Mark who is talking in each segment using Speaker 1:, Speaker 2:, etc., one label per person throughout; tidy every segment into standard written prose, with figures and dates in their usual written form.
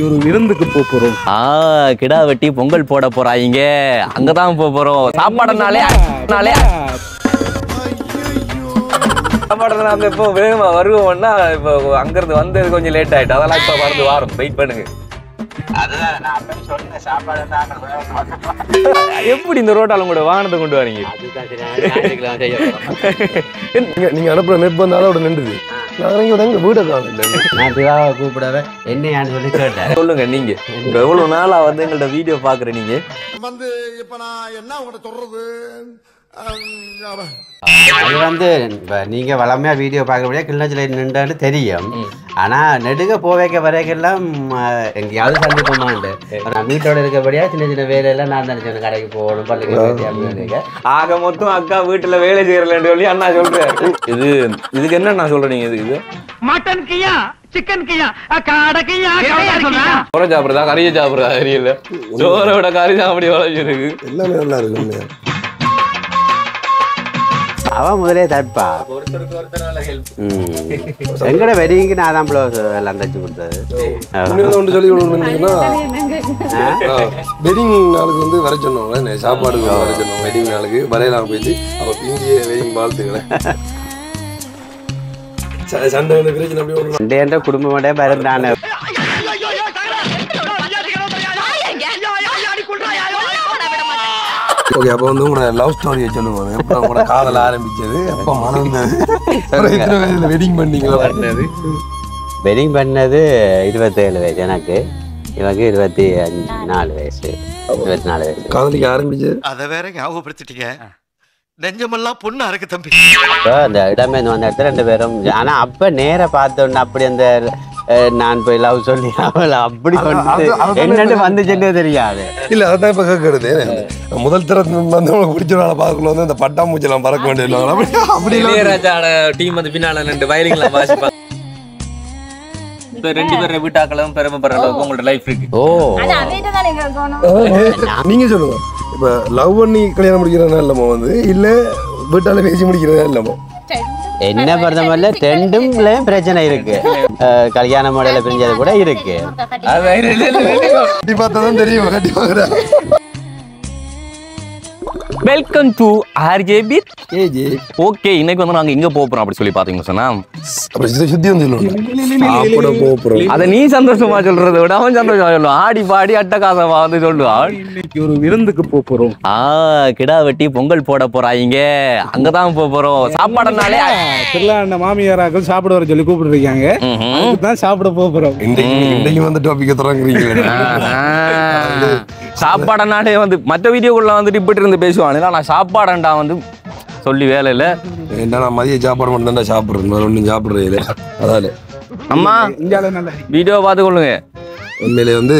Speaker 1: ஒரு விருந்துக்கு போறோம்.
Speaker 2: கிடா வெட்டி பொங்கல் போட போறாங்க. அங்கதான் போறோம். சாப்பாடுனாலே சாப்பாடுனால இப்போ வேகமா வருவோம்னா இப்போ அங்கிருந்து வந்தது கொஞ்சம் லேட் ஆயிட்டு. அதெல்லாம் இப்ப வந்து வாரம் வெயிட் பண்ணுங்க. எப்படி இந்த ரோட்டால கூட வாகனத்தை கொண்டு வரீங்க?
Speaker 1: நீங்க அனுப்புற நெட் வந்தாலும் நின்றுது. வீட்டை காணல
Speaker 3: கூப்பிடாத என்னையான்னு சொல்லி கேட்டேன்.
Speaker 2: சொல்லுங்க, நீங்க எவ்வளவு நாளா வந்து எங்கள்ட்ட வீடியோ பாக்குற நீங்க
Speaker 4: வந்து இப்ப நான் என்ன உங்கள்ட்ட சொல்றது?
Speaker 3: அது வந்து நீங்க வளமையா வீடியோ பார்க்கறபடியா கிள்ளச்சில நின்றான்னு தெரியும். ஆனா நெடுக போவைக்க வரைக்கெல்லாம் எங்கேயாவது சந்திப்போமாண்டு நான் வீட்டோட இருக்கபடியா சின்ன சின்ன வேலையெல்லாம் நான் நினைச்சேன். கடைக்கு போகணும், பள்ளிக்கு அப்படின்னு.
Speaker 2: ஆக மொத்தம் அக்கா வீட்டுல வேலை செய்யறலன்னு சொல்லி அண்ணா சொல்றேன். இதுக்கு என்ன நான் சொல்றேன், நீங்க இது
Speaker 5: மட்டன் கியா, சிக்கன் கியா, காடை கியா,
Speaker 2: சோற சாப்பிடுறதா கறியை சாப்பிடுறதா தெரியல. சோறோட கறி சாப்பிடி வளைஞ்சிருக்கு.
Speaker 1: எல்லாமே நல்லா இருக்கு.
Speaker 3: அவன் முதலே தப்பா எங்கட வெடிங்க நான் தான் ப்ளவுஸ் எல்லாம் தச்சு கொடுத்தது.
Speaker 1: ஒன்று சொல்லி கொடுக்கணும்னா வெட்டிங் நாளுக்கு வந்து வர சொன்னோம். சாப்பாடுக்கு வர சொன்னோம். வெட்டிங் நாளுக்கு வரையலாம் போயிட்டு அவ இந்திய வெட்டிங் வாழ்த்துக்களை சண்டை வந்து பிரச்சனை அப்படி
Speaker 3: சண்டே குடும்பமோட பிறந்தான.
Speaker 1: ஓகே, அப்போ வந்து உங்களோட லவ் ஸ்டோரியை சொல்லுவாங்க. எப்போ உங்களோட காதல் ஆரம்பிச்சது, எப்போ மணந்தது, எத்தனை வயசுல வெட்டிங் பண்ணீங்களா?
Speaker 3: வெட்டிங் பண்ணது 27 வயசு எனக்கு. இவங்க 24 வயசு. 24 வயசு
Speaker 1: காதலிக்கு ஆரம்பிச்சது.
Speaker 4: அதை வேற ஞாபகப்படுத்திட்டீங்க. நெஞ்சமெல்லாம் பொண்ணா இருக்கு தம்பி.
Speaker 3: இப்போ அந்த இடமே வந்த இடத்துல 2 பேரும். ஆனா அப்ப நேர பார்த்தோன்னு அப்படி அந்த நான் போய் லவ் சொல்லி அவள் அப்படி என்னன்னு வந்துச்சுன்னே தெரியாது.
Speaker 1: இல்ல அதான் இப்ப கேட்கறது. முதல் தரத்துல வந்து பிடிச்ச நாளை பார்க்கல வந்து இந்த பட்டாம்பூச்செல்லாம் பறக்க வேண்டிய அப்படி
Speaker 2: இளையராஜாவோட டீம் வந்து பின்னால 2 வயலின்லாம் வாசிப்பாங்க. இப்ப 2 பேரும் வீட்டாக்களும் பெருமைப்படுற அளவுக்கு உங்களோட லைஃப் இருக்கு.
Speaker 1: நீங்க சொல்லுங்க, இப்ப லவ் பண்ணி கல்யாணம் முடிக்கிறதா இல்லமோ வந்து இல்ல வீட்டால பேசி முடிக்கிறதா இல்லமோ?
Speaker 3: என்ன பொறுத்தவரை 2ம் பிரச்சனை இருக்கு. கல்யாண மாடல பிரிஞ்சது கூட இருக்கு.
Speaker 1: பார்த்தாதான் தெரியும்.
Speaker 2: Welcome to RJB KJ. Okay, இன்னைக்கு வந்து நாங்க எங்க போறோம் அப்படி சொல்லி பாத்தீங்க சொன்னா
Speaker 1: சுத்தி வந்து
Speaker 2: அத நீ சந்தோஷமா சொல்றதை விட அவன் சந்தோஷமா சொல்லுவான். ஆடி பாடி அட்டகாசமா வந்து சொல்லுவான்.
Speaker 1: இன்னைக்கு ஒரு விருந்துக்கு போறோம்.
Speaker 2: கிடா வெட்டி பொங்கல் போட போறாங்க. அங்கதான் போறோம். சாப்பாடுனாலே
Speaker 6: திருவிழா மாமியாராக்கள் சாப்பிட வர சொல்லி கூப்பிட்டுருக்காங்க. அதுதான் சாப்பிட போறோம்.
Speaker 1: இன்னைக்கு வந்து டாபிக் தொடங்குறீங்க.
Speaker 2: சாப்பாடுனாலே வந்து மற்ற வீடியோக்குள்ள வந்துட்டு இப்படி இருந்து பேசுவான். நான் சாப்பாடுண்டா வந்து சொல்லி வேலை இல்ல.
Speaker 1: என்ன நான் மதிய சாப்பாடு மட்டும் தான் சாப்பிடுறேன், வேற ஒன்றும் சாப்பிடுறது இல்லை. அதால
Speaker 2: அம்மா வீடியோ பார்த்து கொள்ளுங்க.
Speaker 1: உண்மையிலே வந்து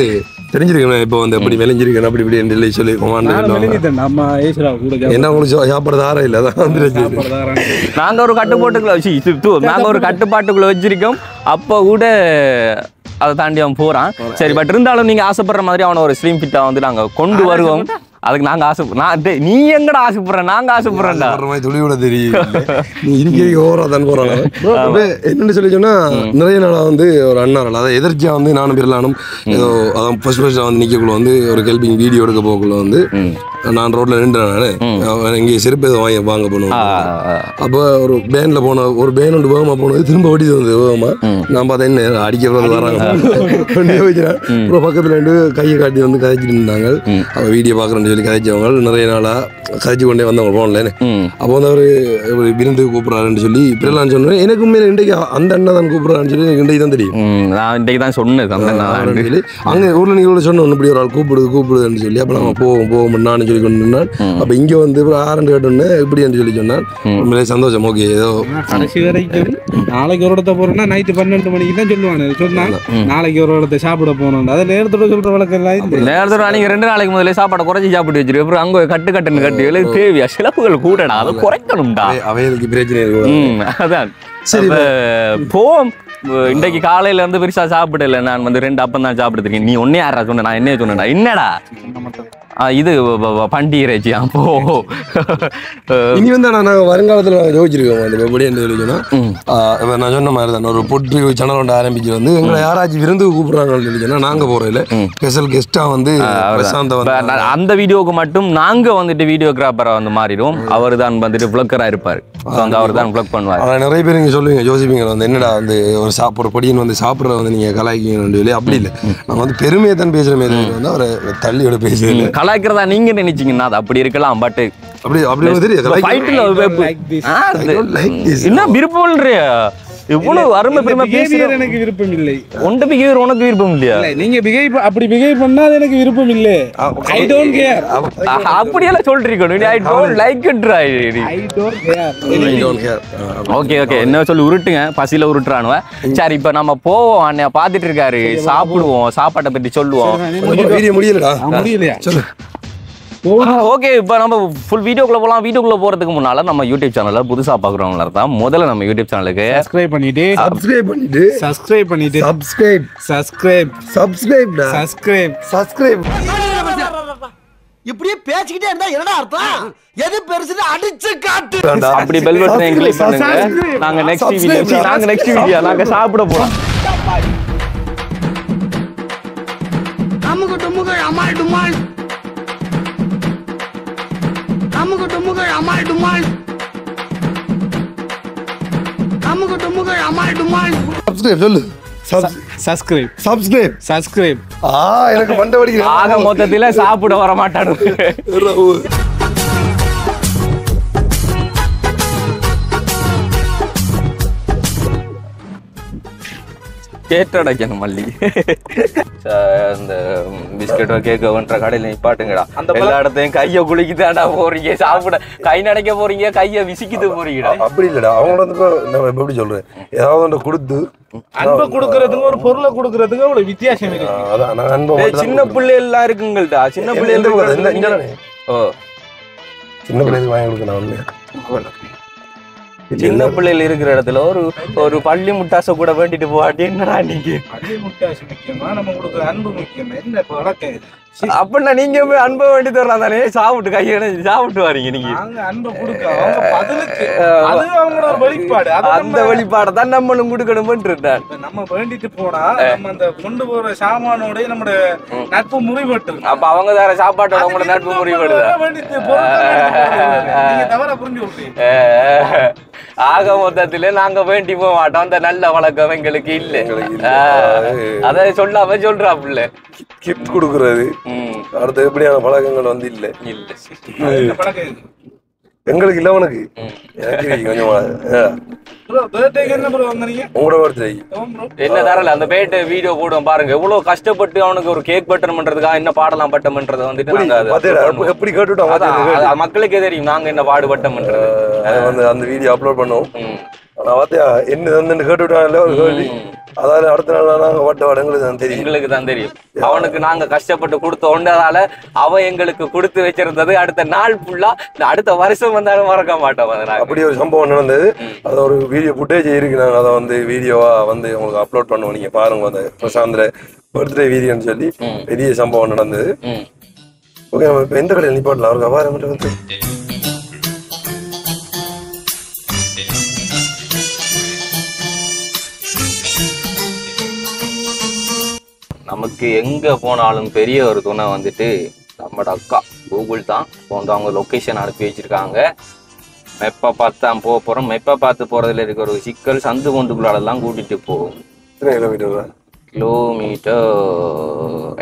Speaker 1: தெரிஞ்சிருக்கேன். இப்போ வந்து எப்படி விளைஞ்சிருக்கேன் அப்படி இப்படி சொல்லி என்ன உங்களுக்கு சாப்பிடுறது ஆற இல்லை. அதான் வந்து
Speaker 2: நாங்க ஒரு கட்டுப்பாட்டுக்குள்ள வச்சிருக்கோம். அப்ப கூட அதை தாண்டி அவன் போறான். சரி, பட் இருந்தாலும் நீங்க ஆசைப்படுற மாதிரி அவனை ஒரு ஸ்லிம் ஃபிட்டா வந்து நாங்க கொண்டு வருவோம். அதுக்கு நாங்க நீ எங்கட ஆசைப்படுற, நாங்க ஆசைப்படுறேன்டா
Speaker 1: துளியோட தெரியும். நீ இருக்கே ஓவரா தான் போறாங்க. என்னன்னு சொல்லி சொன்னா நிறைய நாளா வந்து ஒரு அண்ணாரால் அதை எதிர்ச்சியா வந்து நானும் பிறலானும் ஏதோ அதான் ஃபர்ஸ்ட் வந்து நிக்கக்குள்ள வந்து ஒரு ஹெல்பிங் வீடியோ எடுக்க போக்குள்ள வந்து நான் ரோட்ல நின்றேன். இங்கே செருப்பு எதுவும் வாங்க போனோம். அப்போ ஒரு பேன்ல போன ஒரு பேன் ஒன்று வேகமா போனது திரும்ப ஓடிது வந்து வேகமா. நான் பார்த்தா என்ன அடிக்க வராங்க. பக்கத்துல இருந்து கையை காட்டி வந்து கதைச்சிட்டு இருந்தாங்க. அவ வீடியோ பாக்குறேன்னு சொல்லி கதைச்சவங்க நிறைய நாளா கதைச்சு கொண்டே வந்தவங்க போனல. அப்போ வந்து அவரு விருந்துக்கு கூப்பிடுறாருன்னு சொல்லி இப்படிலாம் சொன்னேன். எனக்கு உண்மையில இன்றைக்கு அந்த அண்ணா தான் கூப்பிடுறான்னு சொல்லி எனக்கு இன்றைக்கு தான் தெரியும்.
Speaker 2: நான் இன்றைக்கு தான் சொன்னேன்
Speaker 1: சொல்லி அங்கே ஊர்ல நீங்க சொன்னோம் இப்படி ஒரு ஆள் கூப்பிடுதுன்னு சொல்லி. அப்ப நம்ம போவோம் நானும் சொல்லி கொண்டு நின்னான். அப்ப இங்க வந்து ஆரண்டு கேட்டோன்னே இப்படின்னு சொல்லி சொன்னான். உண்மையிலே சந்தோஷம். ஓகே, ஏதோ
Speaker 6: கடைசி வரைக்கும் நாளைக்கு ஒரு இடத்த போறோம்னா நைட்டு 12 மணிக்கு தான் சொல்லுவாங்க. சொன்னாங்க நாளைக்கு ஒரு இடத்த சாப்பிட போகணும். அதை நேரத்தோட சொல்ற வழக்கம் எல்லாம்
Speaker 2: நேரத்தோட நீங்க 2 நாளைக்கு முதல்ல சாப்பாடு குறைச்சி சாப்பிட்டு வச்சிருக்கோம். அப்புறம் அங்க கட்டுன்னு கட்டி தேவையா சிலப்புகள் கூடடா, அதை குறைக்கணும்டா.
Speaker 1: அவைகளுக்கு பிரச்சனை.
Speaker 2: அதான் சரி போவோம். இன்றைக்கு காலையில இருந்து பெருசா சாப்பிடல, நான் வந்து 2 அப்பம் தான் சாப்பிடுறேன். நீ ஒன்னே யாரா சொன்ன, நான் என்ன சொன்னேன்டா, என்னடா இது பண்டி இறைச்சி. அப்போ
Speaker 1: இனி வந்து நாங்கள் வருங்காலத்தில் நாங்கள் யோசிச்சிருக்கோம் அந்த எப்படி என்று சொல்லிச்சோன்னா, நான் சொன்ன மாதிரி தான் ஒரு பொட்டு சேனல் ஒன்று ஆரம்பிச்சு வந்து எங்களை யாராச்சும் விருந்து கூப்பிடுறாங்கன்னு சொல்லிச்சோன்னா நாங்கள் போகிறதில்ல, ஸ்பெஷல் கெஸ்ட்டாக வந்து பிரசாந்த் வந்து
Speaker 2: அந்த வீடியோவுக்கு மட்டும் நாங்க வந்துட்டு வீடியோகிராஃபரா வந்து மாறிடுவோம். அவர் தான் வந்துட்டு பிளக்கரா இருப்பாரு, அவர் தான் பிளக் பண்ணுவார்.
Speaker 1: ஆனால் நிறைய பேர் நீங்கள் சொல்லுவீங்க யோசிப்பீங்க வந்து என்னடா வந்து ஒரு பொடியன் வந்து சாப்பிட்ற வந்து நீங்கள் கலாய்க்கணும்னு சொல்லி. அப்படி இல்லை, நான் வந்து பெருமையை தான் பேசுகிற மாதிரி வந்து அவரை தள்ளியோட பேசுறது
Speaker 2: கலாய்க்கிறதா நீங்க நினைச்சீங்கன்னா அது அப்படி இருக்கலாம். பட்
Speaker 1: அப்படி
Speaker 2: என்ன விருப்பம் இவ்வளவு அருமை பெருமை
Speaker 6: பிஹேவியர் எனக்கு விருப்பம் இல்லை.
Speaker 2: உண்ட பிஹேவியர் உனக்கு விருப்பம் இல்லையா?
Speaker 6: நீங்க அப்படி பிஹேவ் பண்ணா அது எனக்கு விருப்பம் இல்லை. I don't care.
Speaker 2: அப்படியெல்லாம் சொல்றீங்க. I don't like it.
Speaker 6: I don't care.
Speaker 2: Okay okay, என்ன சொல்லி உருட்டுங்க, பசியில உருட்டுறானுவ. சரி, இப்ப நம்ம போவோம், அண்ணன் பாத்துட்டு இருக்காரு, சாப்பிடுவோம், சாப்பாட்டை பத்தி சொல்லுவோம்.
Speaker 1: முடியலடா,
Speaker 6: முடியலையா?
Speaker 1: சொல்லு.
Speaker 2: ஓகே, இப்போ நம்ம ஃபுல் வீடியோக்குள்ள போகலாம். வீடியோக்குள்ள போறதுக்கு முன்னால நம்ம யூடியூப் சேனல்ல புதுசா பாக்குறவங்களா தான் முதல்ல நம்ம யூடியூப் சேனலுக்கு
Speaker 6: சப்ஸ்கிரைப் பண்ணிட்டு
Speaker 4: இப்படியே பேசிக்கிட்டே இருந்தா என்னடா அர்த்தம்? எது பெருசுன்னு அடிச்சு காட்டு.
Speaker 2: அப்படி பெல் பட்டனை கிளிக் பண்ணுங்க. நாங்க நெக்ஸ்ட் வீடியோ நாங்க சாப்பிட போறோம்.
Speaker 5: அமுகு டுமுகு அமால் டுமால், அமுகு டுமுகு அமால் டுமால், அமுகு டுமுகு அமால் டுமால்.
Speaker 1: சப்ஸ்கிரைப் சொல்லு.
Speaker 6: சப்ஸ்கிரைப்.
Speaker 1: எனக்கு மண்டை வலிக்குது.
Speaker 2: ஆக மொத்தத்துல சாப்பிட வர மாட்டானு. கேட்டடைக்கணும் மல்லி. இந்த பிஸ்கெட்டோ கேக்கோன்ற கடையில் நிப்பாட்டுங்கடா. எல்லா இடத்தையும் கையை குளிக்குதாடா போறீங்க, சாப்பிட கை நடைக்க போறீங்க, கையை விசிக்கிட்டு போறீங்கடா.
Speaker 1: அப்படி இல்லடா, அவங்கள வந்து நம்ம எப்படி சொல்றேன், ஏதாவது ஒன்று கொடுத்து
Speaker 6: அன்பை கொடுக்கறதுக்கு ஒரு பொருளை கொடுக்கறதுக்கு அவ்வளவு வித்தியாசம் இருக்கு.
Speaker 1: அதான் நான் அன்பை
Speaker 2: சின்ன பிள்ளை எல்லாம் இருக்குங்கள்டா. சின்ன பிள்ளைகளுக்கு
Speaker 1: சின்ன பிள்ளைகளுக்கு வாங்கி கொடுக்கணும்.
Speaker 2: சின்ன பிள்ளைகள் இருக்கிற இடத்துல ஒரு பள்ளி முட்டாசை கூட வேண்டிட்டு போவாட்டி என்னடா நீங்க?
Speaker 6: பள்ளி முட்டாசு முக்கியமா, நம்ம கொடுக்குற அன்பு முக்கியமா? என்ன வழக்கம்?
Speaker 2: அப்படின்னா நீங்க அன்பை வேண்டி தரலாம் தானே. சாப்பிட்டு கையை சாப்பிட்டு வரீங்க நீங்க.
Speaker 6: அன்பை கொடுக்க அது அவங்களோட வெளிப்பாடு.
Speaker 2: அந்த வெளிப்பாடை தான் நம்மளும் கொடுக்கணும்னு
Speaker 6: நம்ம வேண்டிட்டு போனா நம்ம அந்த கொண்டு போற சாமானோட நம்மளோட நட்பு முறிபட்டு.
Speaker 2: அப்ப அவங்க தர சாப்பாட்டோட உங்களோட நட்பு முறிபடுதா?
Speaker 6: தவற புரிஞ்சு விட்டீங்க.
Speaker 2: ஆக மொத்தத்துல நாங்க வேண்டி போக மாட்டோம். அந்த நல்ல வழக்கம் எங்களுக்கு இல்ல. அதை சொல்லாம சொல்றாப்புல
Speaker 1: கிஃப்ட் கொடுக்கறது அடுத்த எப்படியான பழக்கங்கள் வந்து இல்ல எங்களுக்கு இல்ல. உனக்கு
Speaker 2: என்ன தரல அந்த பேட்டு வீடியோ போடுவோம் பாருங்க. எவ்வளவு கஷ்டப்பட்டு அவனுக்கு ஒரு கேக் பட்டன் பண்றதுக்காக என்ன பாடலாம் பட்டம்ன்றது வந்துட்டு
Speaker 1: எப்படி கேட்டுட்டோம்
Speaker 2: மக்களுக்கே தெரியும் நாங்க என்ன பாடுபட்டோம்ன்றது.
Speaker 1: வந்து அந்த வீடியோ அப்லோட் பண்ணுவோம். என்ன கேட்டுவிட்டாங்கல்ல ஒரு கேள்வி, அதாவது அடுத்த நாள் நாங்க பட்ட எங்களுக்கு தான் தெரியும்.
Speaker 2: எங்களுக்கு தான் தெரியும். அவனுக்கு நாங்க கஷ்டப்பட்டு கொடுத்த ஒன்றதால அவன் எங்களுக்கு கொடுத்து வச்சிருந்தது அடுத்த நாள் ஃபுல்லா அடுத்த வருஷம் வந்தாலும் மறக்க மாட்டோம்.
Speaker 1: அப்படி ஒரு சம்பவம் நடந்தது. அது ஒரு வீடியோ ஃபுட்டேஜ் இருக்கு. நாங்க அதை வந்து வீடியோவா வந்து உங்களுக்கு அப்லோட் பண்ணுவோம். நீங்க பாருங்க, அந்த பிரசாந்த் பர்த்டே வீடியோன்னு சொல்லி பெரிய சம்பவம் நடந்தது. ஓகே, நம்ம இப்ப எந்த கடையில் நிப்பாட்டலாம்? அவருக்கு அபாரம் வந்து
Speaker 2: நமக்கு எங்க போனாலும் பெரிய ஒரு துணை வந்துட்டு நம்மளோட அக்கா கூகுள் தான். இப்போ வந்து அவங்க லொக்கேஷன் அனுப்பி வச்சிருக்காங்க. மெப்பை பார்த்து தான் போக போறோம். மெப்பை பார்த்து போறதுல இருக்க ஒரு சிக்கல் சந்து பொண்டுக்குள்ளாலெல்லாம் கூட்டிட்டு போகும். Kilometre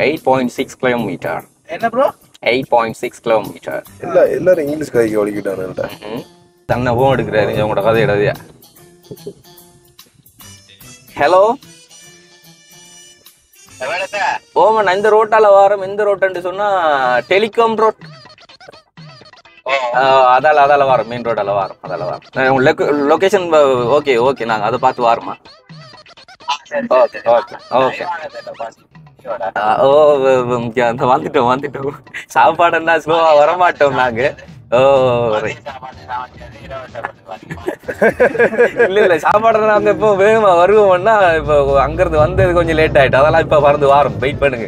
Speaker 2: 8.6 kilometre.
Speaker 6: என்ன ப்ரோ?
Speaker 2: 8.6 கிலோமீட்டர்.
Speaker 1: எல்லாரும் இங்கிலீஷ் கைக்கு வலிக்கிட்டாங்க.
Speaker 2: தன்னை போன் எடுக்கிறாரு உங்களோட கதை இடதையா. ஹலோ ஓமன், இந்த ரோட்டால வாரம். எந்த ரோட்டுன்னு சொன்னா டெலிகாம் ரோட். அதால வாரம், மெயின் ரோடால வாரம். அதால வாரம். லொகேஷன் ஓகே ஓகே, நாங்க அதை பார்த்து வாரமா. Okay okay okay. வந்துட்டோம். சாப்பாடுன்னா ஸ்லோவா வரமாட்டோம் நாங்க. ஓ இல்ல சாப்பாடு நாங்க இப்போ வேகமா வருவோம்னா இப்போ அங்கிருந்து வந்தது கொஞ்சம் லேட் ஆயிட்டு அதெல்லாம் இப்ப பறந்து வாரம் வெயிட் பண்ணுங்க.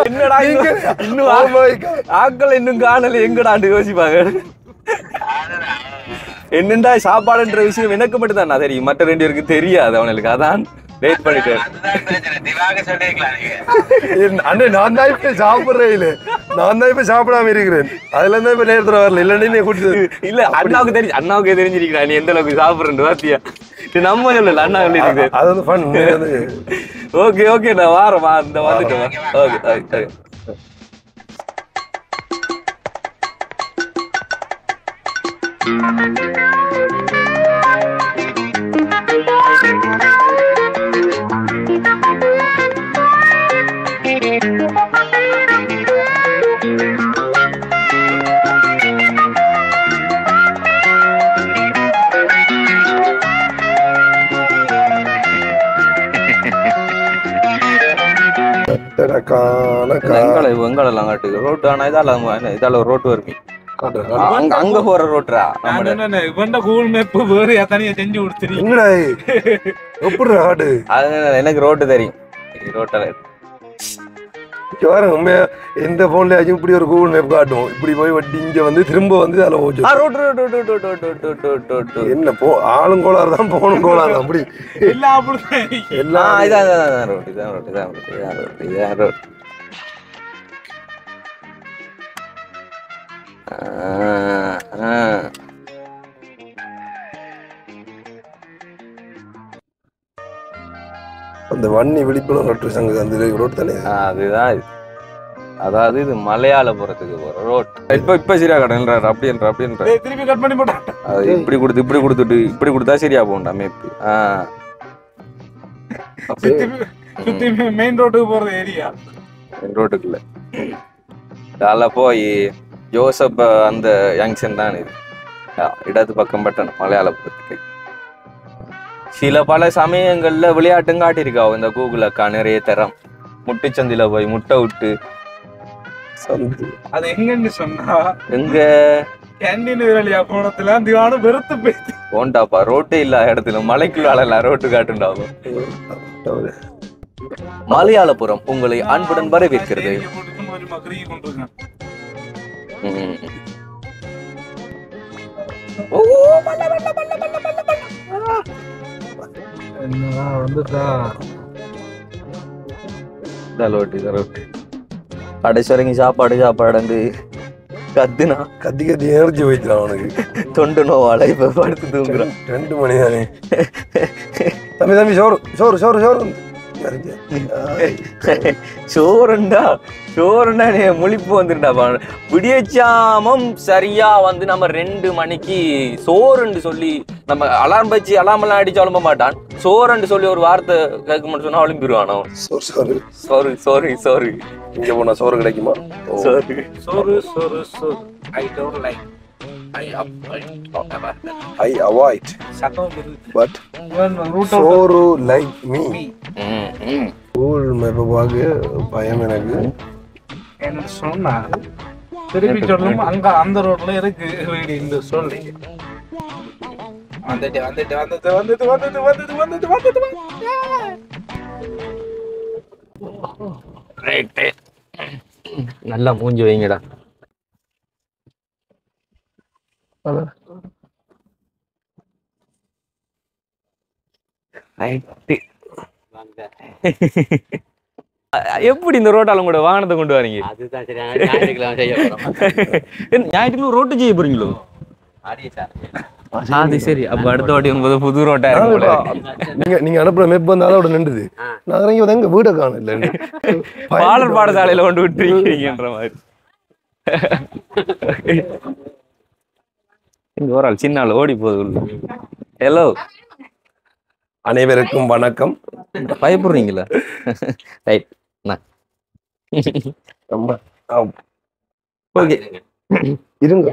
Speaker 2: என்னடா இன்னும் ஆட்கள் இன்னும் காணல எங்கடாண்டு யோசிப்பாங்க. என்னண்டா சாப்பாடுன்ற விஷயம் எனக்கு மட்டும் தான் தெரியும், மற்ற 2 பேருக்கு தெரியாது. அவனுக்கு அதான் வெயிட் பண்ணிட்டு
Speaker 1: அண்ணே நான் தான் இப்ப சாப்பிடுறேன் இல்ல, நான் தான் இப்ப சாப்பிடாம இருக்கிறேன். அதுல இருந்தா இப்ப நேரத்துல வரல இல்லன்னு கூட்டிட்டு
Speaker 2: இல்ல அண்ணாவுக்கு தெரிஞ்சு அண்ணாவுக்கே தெரிஞ்சிருக்கிறா நீ எந்த அளவுக்கு சாப்பிடுறேன் வாத்தியா நம்ம சொல்லல அண்ணா சொல்லிருக்கு.
Speaker 1: அது வந்து ஃபன்.
Speaker 2: ஓகே ஓகே நான் வாரேன் இந்த வந்துட்டேன். ஓகே ஓகே வெங்காளம் காட்டுக்கு ரோட்டு ஆனா இதால ரோட்டு வருமே அங்க போற ரோட்டா
Speaker 6: கூகுள் மேப் வேற தனியா செஞ்சு கொடுத்துருங்க.
Speaker 2: எனக்கு ரோட்டு தெரியும். ரோட்டால
Speaker 1: உண்மையா எந்த போன்ல இப்படி ஒரு கூகுள் மேப் காட்டும், இப்படி போய் வட்டி இங்க வந்து திரும்ப வந்து அதுல என்ன போ ஆளும் கோளாறு தான் போனும் கோளாறு அப்படி
Speaker 2: எல்லாம் இதான் ரோட்டு இதான் ரோட்டு இதான் ரோட்டு இதான் ரோட்டு இதான் ரோட்டு.
Speaker 1: அந்த வன்னி விழிப்புணர்வு ரோட்டு சங்க அந்த ரோட் தானே
Speaker 2: அதுதான். அதாவது இது மலையாளபுரத்துக்கு போற ரோட். இப்ப சரியா கடன்றாரு அப்படின்ற
Speaker 6: திருப்பி கட் பண்ணி போட்டா
Speaker 2: அது இப்படி கொடுத்துட்டு இப்படி கொடுத்தா சரியா போகும்டா மேப்.
Speaker 6: சுத்தி மெயின் ரோட்டுக்கு போறது ஏரியா
Speaker 2: ரோட்டுக்குள்ள அதெல்லாம் போய் ஜோசப் அந்த யங்ஷன் தான் இது இடது பக்கம் பட்டன் மலையாளபுரத்துக்கு. சில பல சமயங்கள்ல விளையாட்டும் காட்டியிருக்கா இந்த கூகுள் அக்கா நிறைய தரம். முட்டுச்சந்தில போய் முட்டை விட்டு
Speaker 6: அது எங்கன்னு சொன்னா
Speaker 2: எங்க
Speaker 6: கேண்டீன் வேலையா போனதுல திவானம் வெறுத்து போயிடுச்சு.
Speaker 2: போண்டாப்பா ரோட்டே இல்ல இடத்துல மலைக்குள்ள ரோட்டு காட்டுண்டாகும். மலையாளபுரம் உங்களை அன்புடன் வரவேற்கிறது. கடைசி வரைக்கும் சாப்பாடு கத்துனா
Speaker 1: கத்தி எனர்ஜி வைக்கிறான் அவனுக்கு.
Speaker 2: தொண்டு நோவால இப்ப படுத்து தூங்குறான்.
Speaker 1: 2 மணி தானே. தம்பி சோறு சோறு சோறு சோறு
Speaker 2: சோறுண்டா முழிப்பு வந்துருண்டா. விடியச்சாமம் சரியா வந்து நம்ம 2 மணிக்கு சோறுண்டு சொல்லி நம்ம அலாரம் வச்சு அலாம் எல்லாம் அடிச்சு அழும்ப மாட்டான். சோறுண்டு சொல்லி ஒரு வார்த்தை கேட்க மட்டும் சொன்னா அழும்பிடுவானோ. சோறு சோறு சோறு
Speaker 1: இங்க போனா சோறு கிடைக்குமா?
Speaker 2: சோறு
Speaker 6: சோறு சோறு சோறு I don't like
Speaker 1: I avoid but சோறு like me. கூகுள் மேப் பார்க்க பயம் எனக்கு.
Speaker 6: என்ன சொன்னா திருப்பி சொல்லும் அங்க அந்த ரோட்ல இருக்கு வீடு இந்த சொல்லி
Speaker 2: நல்லா மூஞ்சி வைங்கடா. எப்படி இந்த ரோட்டாலும் கூட வாகனத்தை கொண்டு வரீங்க? ஞாயிற்றுக்கிழமை ரோட்டு செய்ய போறீங்களோ? அது சரி. அப்ப அடுத்த வாட்டி வரும்போது புது ரோட்டா
Speaker 1: நீங்க அனுப்புற மேப் வந்து அதோட நின்றுது. நான் இறங்கி வந்து எங்க வீட காணல.
Speaker 2: பாலர் பாடசாலையில கொண்டு விட்டுருக்கீங்கன்ற மாதிரி. இங்க ஒரு ஆள் சின்ன ஆள் ஓடி போகுது. ஹலோ
Speaker 1: அனைவருக்கும் வணக்கம்.
Speaker 2: பயப்படுறீங்களா? ரைட் ஓகே
Speaker 1: இருங்க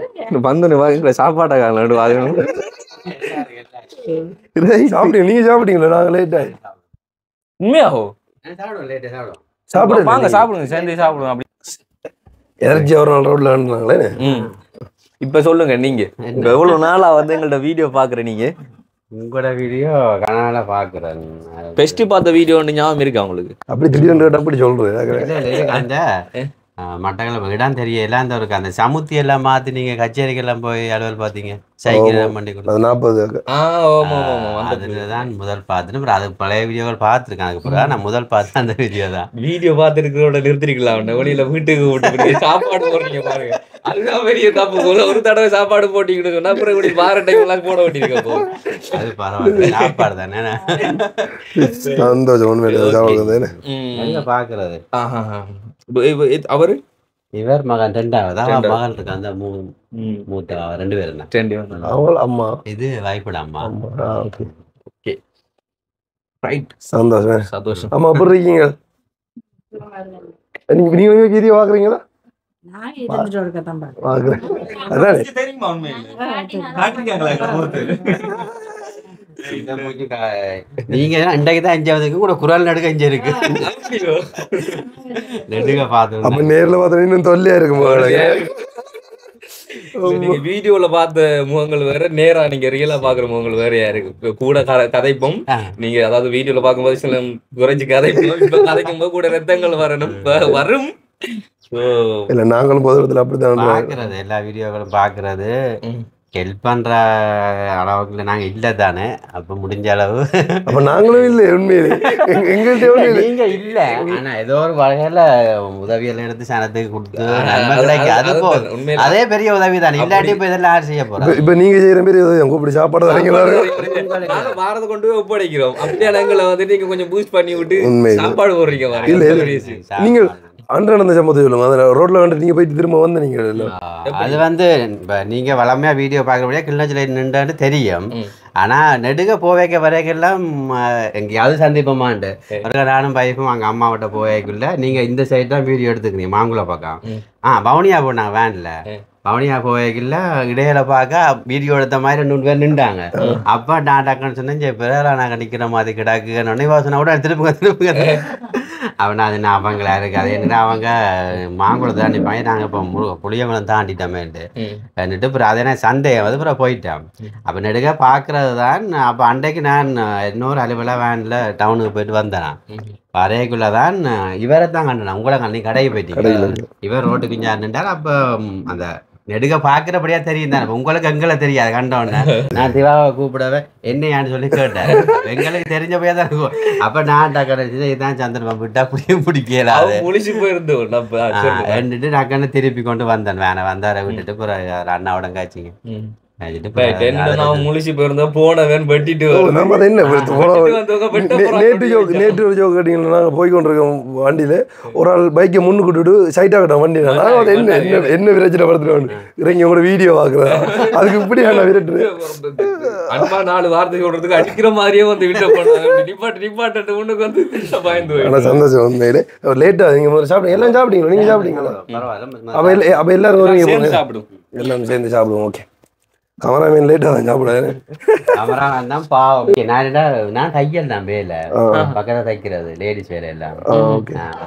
Speaker 2: வந்து வாங்க சாப்பாட்டை காணும்
Speaker 1: சாப்பிட்டீங்க. நீங்க சாப்பிட்டீங்களா? நாங்க லேட் ஆயிடுச்சு.
Speaker 2: உண்மையாகும்
Speaker 3: சாப்பிடுவோம்
Speaker 1: சாப்பிடுங்க
Speaker 2: வாங்க சாப்பிடுங்க சேர்ந்து சாப்பிடுவோம். அப்படி
Speaker 1: எனர்ஜி ஒரு நாள் ரோட்ல இருந்தாங்களே.
Speaker 2: இப்ப சொல்லுங்க, நீங்க இப்ப எவ்வளவு நாளா வந்து எங்கள்ட்ட வீடியோ பாக்குற நீங்க?
Speaker 3: உங்களோட வீடியோ கனால பாக்குறேன்.
Speaker 2: பெஸ்ட் பார்த்த வீடியோ ஞாபகம் இருக்கா உங்களுக்கு?
Speaker 1: அப்படி திடீர்னு அப்படி சொல்றேன்.
Speaker 3: இல்ல இல்ல அந்த மட்டக்களப்பு இடம் தெரியல. அந்த ஒரு அந்த சமுத்தி எல்லாம் மாத்தி நீங்க கச்சேரிக்கெல்லாம் போய் அலுவல் பாத்தீங்க, சைக்கிள் எல்லாம் பண்ணி கொடுத்து.
Speaker 1: அது 40.
Speaker 3: அதுதான் முதல் பார்த்துட்டு அது பழைய வீடியோக்கள் பார்த்துருக்கேன். அதுக்கப்புறம் நான் முதல் பார்த்து அந்த வீடியோ தான்.
Speaker 2: வீடியோ பார்த்துருக்கிறோட நிறுத்திருக்கலாம். வெளியில வீட்டுக்கு விட்டு சாப்பாடு போடுறீங்க பாருங்க, அதுதான் பெரிய தப்பு. ஒரு தடவை சாப்பாடு போட்டிக்கிட்டு சொன்னா அப்புறம் இப்படி வார டைம் எல்லாம் போட வேண்டியிருக்க.
Speaker 3: அது பரவாயில்ல, சாப்பாடு தானே.
Speaker 1: சந்தோஷம் உண்மையில
Speaker 3: பாக்குறது.
Speaker 2: அவரு
Speaker 3: இவர் மகன் 2வது மகள் இருக்கு. அந்த மூத்த 2 பேரும்
Speaker 1: அவள் அம்மா.
Speaker 3: இது வாய்ப்பட அம்மா.
Speaker 1: சந்தோஷம்
Speaker 2: சந்தோஷம்.
Speaker 1: அம்மா எப்படி இருக்கீங்க? நீங்க வீடியோ பாக்குறீங்களா? பாக்குறேன். அதான்
Speaker 3: நீங்க இன்றைக்குதான் 5வதுக்கு கூட குரல் நடுக்க 5 இருக்கு. நெடுக பாத்து
Speaker 1: அப்ப நேர்ல பார்த்தா இன்னும் தொல்லையா இருக்கும்.
Speaker 2: நீங்க வீடியோல பார்த்த முகங்கள் வேற, நேரா நீங்க ரியலா பாக்குற முகங்கள் வேறையா இருக்கு. கூட கதைப்போம். நீங்க அதாவது வீடியோல பார்க்கும்போது சில குறைஞ்சு கதைப்போம், இப்ப கதைக்கும் போது கூட ரத்தங்கள் வரும்.
Speaker 1: இல்ல நாங்களும் பொதுவத்துல அப்படித்தான்
Speaker 3: பாக்குறது. எல்லா வீடியோக்களும் பாக்குறது. ஹெல்ப் பண்ற அளவுக்கு நாங்க இல்ல தானே. அப்ப முடிஞ்ச அளவு
Speaker 1: அப்ப நாங்களும் இல்ல. உண்மையிலே எங்கள்கிட்ட
Speaker 3: நீங்க இல்ல. ஆனா ஏதோ ஒரு வகையில உதவியெல்லாம் எடுத்து சனத்துக்கு கொடுத்து நன்மை கிடைக்கும். அது போதும். அதே பெரிய உதவி தானே. இல்லாட்டி இப்ப இதெல்லாம் யார் செய்ய போறோம்?
Speaker 1: இப்ப நீங்க செய்யற மாதிரி கூப்பிட்டு சாப்பாடு
Speaker 2: வாரத்தை கொண்டு போய் ஒப்படைக்கிறோம். அப்படியே எங்களை வந்து நீங்க கொஞ்சம் பூஸ்ட் பண்ணி விட்டு சாப்பாடு போடுறீங்க.
Speaker 1: இல்ல நீங்க அன்றாட சம்பவத்தை சொல்லுங்க. அதில் ரோட்ல வந்துட்டு நீங்க போயிட்டு திரும்ப வந்து நீங்க
Speaker 3: அது வந்து இப்போ நீங்கள் வளமையாக வீடியோ பார்க்குறபடியா கிளிநொச்சியில் நின்றான்னு தெரியும். ஆனால் நெடுக போவைக்க வரைக்கெல்லாம் எங்கேயாவது சந்திப்போமான்ட்டு ஒரு நானும் பைஃபும் அங்கே அம்மாவிட்ட போவைக்குள்ள நீங்கள் இந்த சைடு தான் வீடியோ எடுத்துக்கிறீங்க மாங்குளை பக்கம். பவுனியா போனாங்க வேனில். பவுனியா போவைக்குள்ள இடையில பார்க்க வீடியோ எடுத்த மாதிரி 2 பேர் நின்றாங்க. அப்போ நான் டக்குன்னு சொன்னேன், சரி பிறகு நாங்கள் நிற்கிற மாதிரி கிடாக்குன்னு யோசனை கூட திருப்புங்க. அவனா அது நான் அவங்களா இருக்கு. அது என்ன அவங்க மாங்குளத்தை தாண்டி போய் நாங்கள் இப்போ புளியங்குளம் தாண்டிட்டோமேன்ட்டு வந்துட்டு அப்புறம் அது என்ன சந்தேகம் வந்து அப்புறம் போயிட்டேன். அப்போ நெடுக பார்க்கறது தான். அப்போ அன்றைக்கு நான் இன்னொரு அலுவலாக வேனில் டவுனுக்கு போயிட்டு வந்தேன். வரைக்குள்ளதான் இவரை தான் கண்டேன். உங்களை கண்ணி கடைக்கு போயிட்டீங்க. இவர் ரோட்டுக்கு நின்றார். அப்போ அந்த நெடுக பாக்குறபடியா தெரியும் தானே. உங்களுக்கு எங்களை தெரியாது. கண்டோன்னு நான் திவாவை கூப்பிடவே என்னையான்னு சொல்லி கேட்டேன். எங்களுக்கு தெரிஞ்சபடியா தான் இருக்கும். அப்ப நான் டக்கரை இதான் சந்திரன் விட்டா பிடிக்கல
Speaker 2: முழிச்சு போயிருந்தோம்.
Speaker 3: டக்குன்னு திருப்பி கொண்டு வந்தேன். வேணை வந்தார விட்டுட்டு அண்ணாவோட காய்ச்சிங்க
Speaker 2: முழிச்சு போயிருந்தோம். போனவன் வெட்டிட்டு
Speaker 1: நேற்று ஒரு ஜோக் கேட்டீங்கன்னா நாங்கள் போய் கொண்டிருக்கோம் வண்டியில. ஒரு ஆள் பைக்கை முன்னு கூட்டுட்டு சைட்டா கட்டோம் வண்டி. என்ன என்ன பிரச்சனை படுத்துட்டு இறங்கி உங்களோட வீடியோ பாக்குறேன். அதுக்கு இப்படி நான் விரட்டு
Speaker 2: அன்பா 4 வார்த்தை சொல்றதுக்கு அடிக்கிற மாதிரியே வந்து விட்ட போனாங்க. உனக்கு வந்து பயந்து.
Speaker 1: ஆனா சந்தோஷம் உண்மையிலே. லேட்டா நீங்க முதல்ல சாப்பிடுங்க. எல்லாம் சாப்பிட்டீங்களா? நீங்க சாப்பிட்டீங்களா? அப்ப எல்லாரும் வருவீங்க.
Speaker 2: சாப்பிடும்.
Speaker 1: எல்லாம் சேர்ந்து சாப்பிடுவோம். ஓகே. கமராமேன் லேட்டா தான் சாப்பிடாது.
Speaker 3: கமராமேன் தான் பாவம். நான் தையல் தான் வேலை பக்கத்தில் தைக்கிறது லேடிஸ் வேலை எல்லாம்.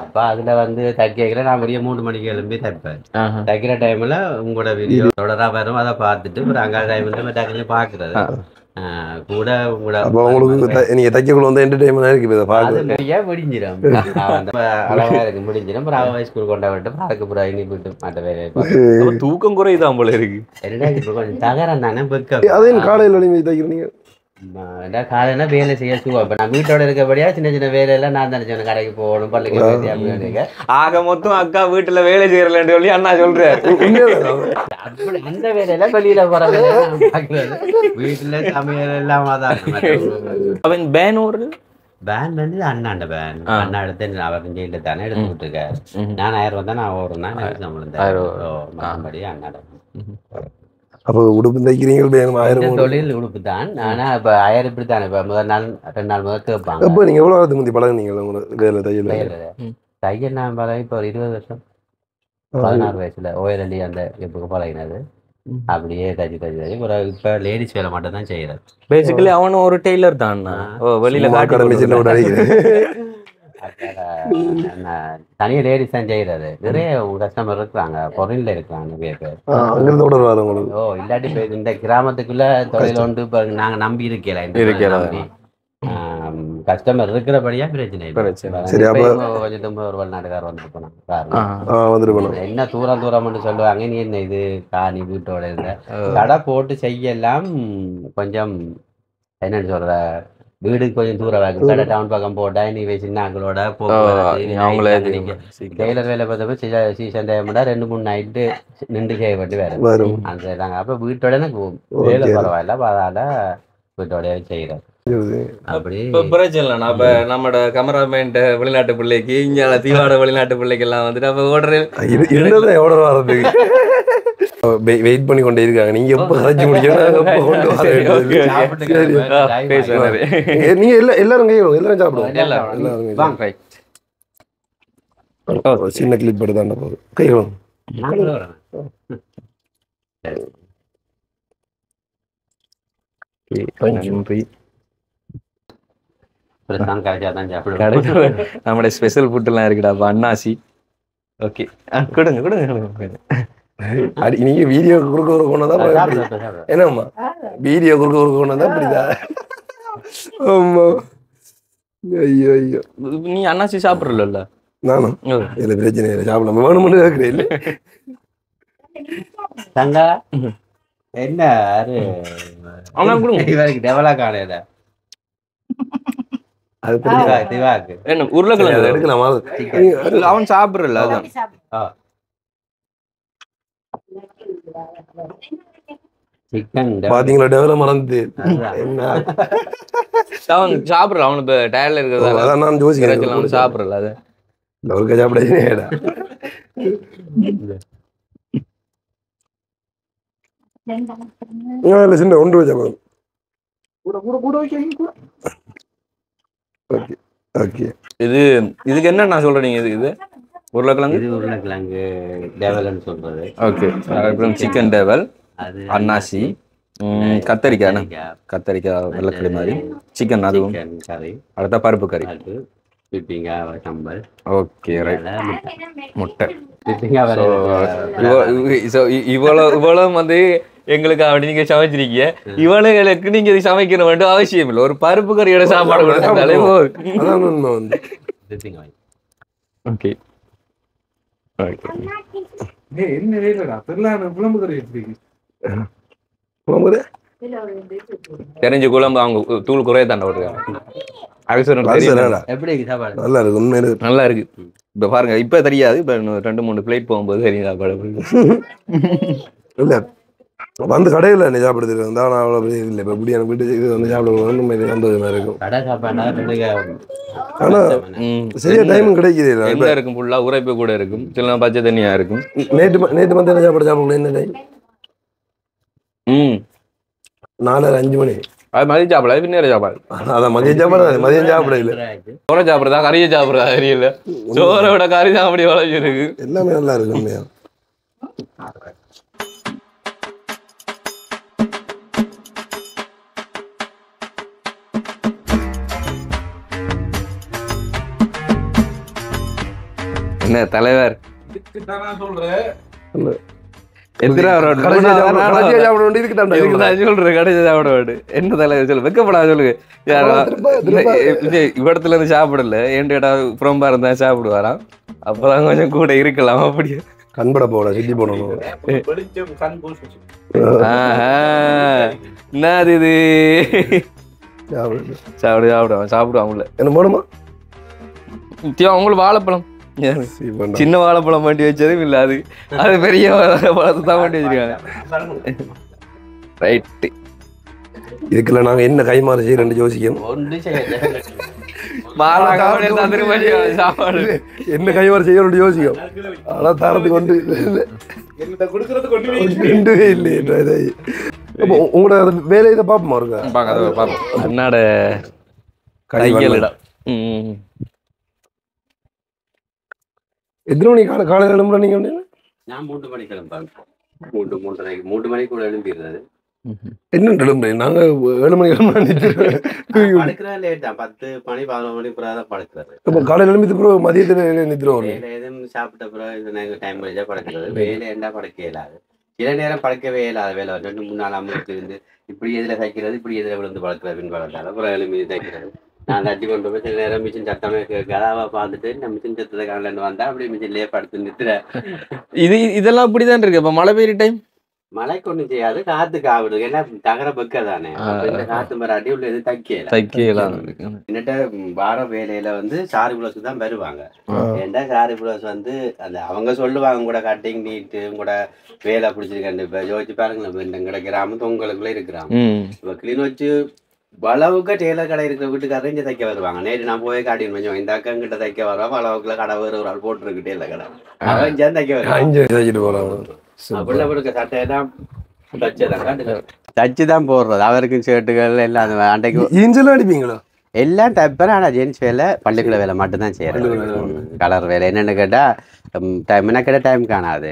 Speaker 3: அப்ப அதுல வந்து தைக்கிறேன். நான் பெரிய 3 மணிக்கு எழும்பி தைப்பேன். தைக்கிற டைம்ல உங்களோட வீடியோ தொடரா வரும். அதை பார்த்துட்டு ஒரு அங்கே டைம்ல பாக்குறது கூட
Speaker 1: உங்களுக்கு நீங்க தைக்கக்குள்ள வந்து என்டர்டைன்மெண்ட் இருக்கு.
Speaker 3: முடிஞ்சிடும் அழகா இருக்கு. முடிஞ்சிடும். ஸ்கூல் கொண்டா விட்டு அதுக்கு இனி போட்டு மற்ற வேலையை
Speaker 2: தூக்கம் குறைதான் போல இருக்கு.
Speaker 3: கொஞ்சம் தகரம் தானே
Speaker 1: அதையும் காலையில் தைக்கிறீங்க.
Speaker 3: காலையில வேலை செய்ய சுவா. இப்ப நான் வீட்டோட இருக்கபடியா சின்ன சின்ன வேலையெல்லாம் நான் தானே சொன்னேன். கடைக்கு போகணும் பள்ளிக்கு அப்படின்னு.
Speaker 2: ஆக மொத்தம் அக்கா வீட்டுல வேலை செய்யறலன்னு சொல்லி அண்ணா சொல்றாரு.
Speaker 3: அப்படி அந்த வேலையெல்லாம் வெளியில போற வீட்டுல சமையல் எல்லாம்
Speaker 2: அவன் பேன் ஒரு
Speaker 3: பேன் வந்து அண்ணாண்ட பேன். அண்ணா எடுத்து அவர் ஜெயில தானே எடுத்து விட்டுருக்காரு. நான் 1000 ரூபா தான் நான் ஓடுறேன்னா சம்பளம் மற்றபடி அண்ணாட.
Speaker 1: அப்போ உடுப்பு தைக்கிறீங்க
Speaker 3: தொழில் உடுப்பு தான். ஆனா இப்ப 1000 இப்படி தானே. இப்ப முதல் நாள் 2 நாள் முதல் கேட்பாங்க.
Speaker 1: அப்போ நீங்க எவ்வளவு வருஷத்துக்கு முந்தி பழகுனீங்க
Speaker 3: தையல்? நான் பழகி இப்போ ஒரு 20 வருஷம். 16 வயசுல ஓயலி அந்த எப்போ பழகினது. அப்படியே தச்சு இப்ப லேடிஸ் வேலை மட்டும் தான் செய்யறது.
Speaker 2: பேசிக்கலி அவனும் ஒரு டெய்லர் தான். வெளியில
Speaker 3: தனியாக லேடிஸ் தான் செய்யறது. நிறைய கஸ்டமர் இருக்கிறாங்க, பொருளில் இருக்கிறாங்க நிறைய பேர்.
Speaker 1: அங்கிருந்து ஓட வர உங்களுக்கு.
Speaker 3: ஓ இல்லாட்டி இப்போ இந்த கிராமத்துக்குள்ள தொழில் ஒன்று இப்போ நாங்கள் நம்பி இருக்கலாம் நம்பி கஸ்டமர் இருக்கிறபடியா பிரச்சனை இல்லை.
Speaker 1: சரி, அப்ப
Speaker 3: கொஞ்சம் ஒரு வெளிநாட்டுக்காரர் வந்துட்டு போனாங்க.
Speaker 1: வந்துட்டு போனோம்.
Speaker 3: என்ன தூரம்னு சொல்லுவாங்க. நீ என்ன இது காணி வீட்டோட இருந்த கடை போட்டு செய்யலாம். கொஞ்சம் என்னன்னு சொல்ற, வீடுக்கு கொஞ்சம் தூரம் கடை டவுன் பக்கம் போட்டா நீ சின்னாங்களோட டெய்லர் வேலை பார்த்தப்ப சீசன் டைம்ல 2-3 நைட்டு நின்று செய்யப்பட்டு வேற அந்த நாங்கள் அப்போ வீட்டோட எனக்கு வேலை பரவாயில்ல, அதனால வீட்டோட செய்யறேன். அப்படி
Speaker 2: பிரச்சனை இல்லைண்ணா. அப்ப நம்மட கமராமேன் வெளிநாட்டு பிள்ளைக்கு இங்க தீவாட வெளிநாட்டு பிள்ளைக்கு எல்லாம் வந்துட்டு அப்ப ஓடுறது
Speaker 1: எவ்வளோ வர்றதுக்கு வெயிட் பண்ணி கொண்டே இருக்காங்க. நீங்க எப்ப கரைச்சி முடிக்கணும், நீங்க எல்லாரும் கையும் எல்லாரும் சாப்பிடுவோம். சின்ன கிளிப் எடுத்தாண்ட போகுது கைகளும்
Speaker 2: நம்மட ஸ்பெஷல் ஃபுட் எல்லாம் இருக்குடா. அன்னாசி ஓகே கொடுங்க கொடுங்க.
Speaker 1: நீங்க வீடியோ குறுக்க கொண்டதான் என்னம்மா வீடியோ குறுக்க கொண்டதான் புரியுதா? ஆமா. ஐயோ ஐயோ,
Speaker 2: நீ அன்னாசி சாப்பிடல?
Speaker 1: நானும் இதுல பிரச்சனை இல்லை, சாப்பிடலாம் வேணும்னு கேட்கிறேன். இல்லை
Speaker 3: தங்கா என்ன டெவலா காலையில
Speaker 2: என்ன உருளைக்கிழங்கு எடுக்கலாமா? அவன் சாப்பிடல. அதான்
Speaker 1: பாத்தீங்களா டெவலப் மறந்து என்ன
Speaker 2: அவன் சாப்பிடல. அவனுக்கு டயர்ல இருக்கிறதா
Speaker 1: நான் யோசிக்கிறேன்.
Speaker 2: சாப்பிடல. அது
Speaker 1: அவருக்கு சாப்பிட சின்ன ஒன்று வச்சா
Speaker 2: இது இதுக்கு என்ன நான் சொல்றேன். நீங்க இது உருளைக்கிழங்கு,
Speaker 3: இது உருளைக்கிழங்கு டேவல்னு சொல்றது.
Speaker 2: ஓகே. அப்புறம் சிக்கன் டேவல், அன்னாசி, கத்தரிக்காய் வெள்ளக்கறி மாதிரி, சிக்கன் அதுவும்
Speaker 3: கறி,
Speaker 2: அடுத்த பருப்பு கறி,
Speaker 3: சம்பல்.
Speaker 2: Okay right. முட்டை. இவ்வளவு வந்து எங்களுக்கு அப்படி நீங்க சமைச்சிருக்கீங்க. இவளுங்களுக்கு நீங்க இது சமைக்கணும் வேண்டும் அவசியம் இல்லை. ஒரு பருப்பு கறியோட சாப்பாடு கொடுத்தாலே ஓகே. தெரிஞ்ச குழம்பு அவங்க தூள் குறைய தாண்ட விட்டுருக்காங்க.
Speaker 1: நல்லா இருக்கு, உண்மையில
Speaker 2: நல்லா இருக்கு. இப்ப பாருங்க, இப்ப தெரியாது, இப்ப 2-3 பிளேட் போகும்போது தெரியும் சாப்பாடு.
Speaker 1: இல்ல வந்து கடையில் என்ன சாப்பிடுறது இருந்தால் நான் அவ்வளோ இல்லை. இப்போ இப்படி எனக்கு வீட்டு இது வந்து சாப்பிடுவோம் சந்தோஷமா இருக்கும். ஆனால் சரியா டைமும் கிடைக்குது.
Speaker 2: என்ன இருக்கும் ஃபுல்லாக உரைப்பு கூட இருக்கும், சில பச்சை தண்ணியா இருக்கும்.
Speaker 1: நேற்று வந்து என்ன சாப்பிடணும் என்ன டைம்? 4-5 மணி.
Speaker 2: அது மதியம் சாப்பிடாது, பின்னேற சாப்பாடு.
Speaker 1: அதான் மதியம் சாப்பிடாது, மதியம் சாப்பிட இல்லை.
Speaker 2: சோறை சாப்பிட்றதா கறியை சாப்பிட்றதா தெரியல. சோறை விட கறி சாப்பிட வளர்ச்சி இருக்கு.
Speaker 1: எல்லாமே நல்லா இருக்கு உண்மையா.
Speaker 2: என்ன தலைவர் என்ன தலைவர் சொல்லு, வெக்கப்படாத சொல்லுங்க. இவ்விடத்துல இருந்து சாப்பிடல, ஏன் கேட்டா புறம்பா இருந்தா சாப்பிடுவாராம். அப்பதான் கொஞ்சம் கூட இருக்கலாம். அப்படியே
Speaker 1: கண்பட போட சிட்டி போடணும்.
Speaker 2: என்னது இது? சாப்பிடுவாங்கல்ல என்ன போடுமா? அவங்களுக்கு வாழைப்பழம், சின்ன வாழைப்பழம் மாட்டி வச்சதும் இல்ல, அது பெரிய பழத்தை தான் மாட்டி வச்சிருக்காங்க. ரைட்டு.
Speaker 1: இதுக்குள்ள நாங்க என்ன கைமாறு செய்யறோம்னு யோசிக்கணும். என்ன கைமாறு செய்யணும்னு யோசிக்கும். ஆனா தாரத்துக்கு கொண்டு இல்லையே. உங்களோட வேலை இதை பாப்போமா இருக்கா?
Speaker 2: என்னோட கைகளிடம்
Speaker 1: எத்தனை மணிக்கு காலையில் எழும்புற? நீங்க
Speaker 3: நான் 3 மணிக்கு கிளம்பாங்க. 3 மணிக்கு கூட எழும்பிடுறது.
Speaker 1: என்ன நாங்க 7 மணி
Speaker 3: படுக்கிறது லேட் தான் 10 மணி 11 மணி பிறகு தான் படுக்கிறது.
Speaker 1: இப்போ காலையில் எழுந்திட்டு பிறகு மதியத்தில் நித்திரம்
Speaker 3: வேலை எதுவும் சாப்பிட்ட பிறகு இது நாங்கள் டைம் கழிச்சா படுக்கிறது. வேலை என்ன படுக்க இயலாது, சில நேரம் படுக்கவே இயலாத வேலை 2-3 நாள் அமர்த்து இருந்து இப்படி எதில் தைக்கிறது இப்படி எதில் விழுந்து படுக்கிறது பின் பழத்தால் அப்புறம் எழுமி தைக்கிறது. நான் தட்டி கொண்டு போய் சில நேரம் மிஷின் சட்டமே கதாவை பார்த்துட்டு நான் மிஷின் சத்தத்தை காணலன்னு வந்தா அப்படி மிஷின்லேயே படுத்து நிறுத்துறேன்.
Speaker 2: இதெல்லாம் அப்படிதான் இருக்கு. இப்ப மழை பெய்யுற டைம்
Speaker 3: மழைக்கு ஒன்றும் செய்யாது, காத்துக்கு ஆகுது. ஏன்னா தகர பக்க தானே, இந்த காத்து மராட்டி உள்ள எது தைக்கலாம். என்னட்ட வார வேலையில வந்து சாரி பிளஸ் தான் வருவாங்க. ஏன்டா சாரி பிளஸ் வந்து அந்த அவங்க சொல்லுவாங்க கூட கட்டிங் நீட்டு கூட வேலை பிடிச்சிருக்கேன். இப்ப யோசிச்சு பாருங்களேன், இந்த கிட கிராமத்து உங்களுக்குள்ள இருக்கிறாங்க. இப்ப கிளீன் வச்சு வளவுக்கு டெய்லர் கடை இருக்கிற வீட்டுக்காரர் இங்கே தைக்க வருவாங்க. நேற்று நான் போய் காட்டின்னு கொஞ்சம் இந்த அக்கங்கிட்ட தைக்க வருவான். வளவுக்குள்ள கடை வேறு ஒரு ஆள் போட்டுருக்கு டெய்லர் கடை, அவன் இங்கே தைக்க வருவாங்க. அப்படிலாம் இருக்க சட்டையெல்லாம் தச்சு தான் போடுறது. அவருக்கு ஷர்ட்டுகள் எல்லாம் அந்த அன்றைக்கு
Speaker 1: ஜீன்ஸ்லாம் அடிப்பீங்களா?
Speaker 3: எல்லாம் தைப்பேன். ஆனால் ஜென்ஸ் வேலை பள்ளிக்குள்ள வேலை மட்டும்தான் செய்யறேன். கலர் வேலை என்னென்னு கேட்டால் டைம் என்ன கேட்டால் டைம் காணாது.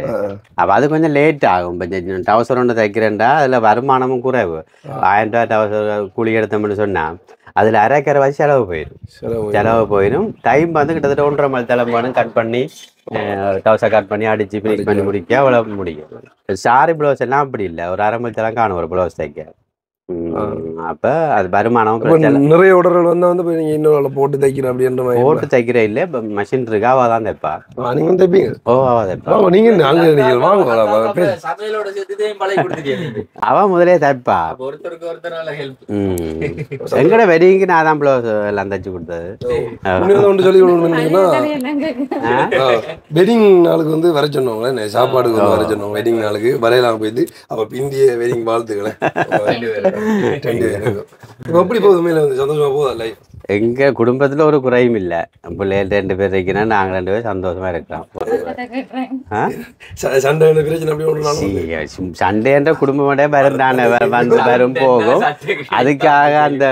Speaker 3: அப்போ அது கொஞ்சம் லேட் ஆகும். இப்போ டவுசர் ஒன்று தைக்கிறேன்டா அதில் வருமானமும் குறைவு. 1000 ரூபா டவுசர் கூலி எடுத்தோம்னு சொன்னால் அதில் அரைக்கரை வச்சு செலவு போயிடும். டைம் வந்து கிட்டத்தட்ட 1.5 மணி தலைமுறை கட் பண்ணி டவுசர் கட் பண்ணி அடித்து ஃபினிஷ் பண்ணி முடிக்க அவ்வளோ முடியும். சாரி ப்ளவுஸ் எல்லாம் அப்படி இல்லை, ஒரு 1/2 மணி தரம் காணும் ஒரு ப்ளவுஸ் தைக்க. அப்ப அது வருமானம்
Speaker 1: நிறைய ஆர்டர்கள் வந்து நீங்க இன்னொரு போட்டு தைக்கிற அப்படின்ற மாதிரி
Speaker 3: போட்டு தைக்கிற இல்ல. இப்ப மிஷின் இருக்கு, அவ தான் தைப்பா.
Speaker 1: நீங்க தைப்பீங்க?
Speaker 3: ஓ, அவ தைப்பா.
Speaker 1: நீங்க வாங்க
Speaker 3: அவ முதலே தைப்பா. எங்கட வெட்டிங்க்கு நான் தான் ப்ளவுஸ் எல்லாம் தைச்சு கொடுத்தது.
Speaker 1: ஒன்று சொல்லி கொடுக்கணும்னா வெட்டிங் நாளுக்கு வந்து வர சொன்னவங்களே, சாப்பாடுக்கு வந்து வர சொன்னவங்க. வெட்டிங் நாளுக்கு வரையலாம் போயிட்டு அப்ப பிந்திய வெட்டிங் வாழ்த்துக்களை. எப்படி போகுது? மேல வந்து சந்தோஷமா போகுதா லைஃப்?
Speaker 3: எங்க குடும்பத்துல ஒரு குறையும் இல்ல. பிள்ளைகள் 2 பேர் இருக்கணும், நாங்க 2 பேரும் சந்தோஷமா இருக்கிறோம். சண்டைன்ற குடும்பம் வருந்தானே, வந்து வரும் போகும். அதுக்காக அந்த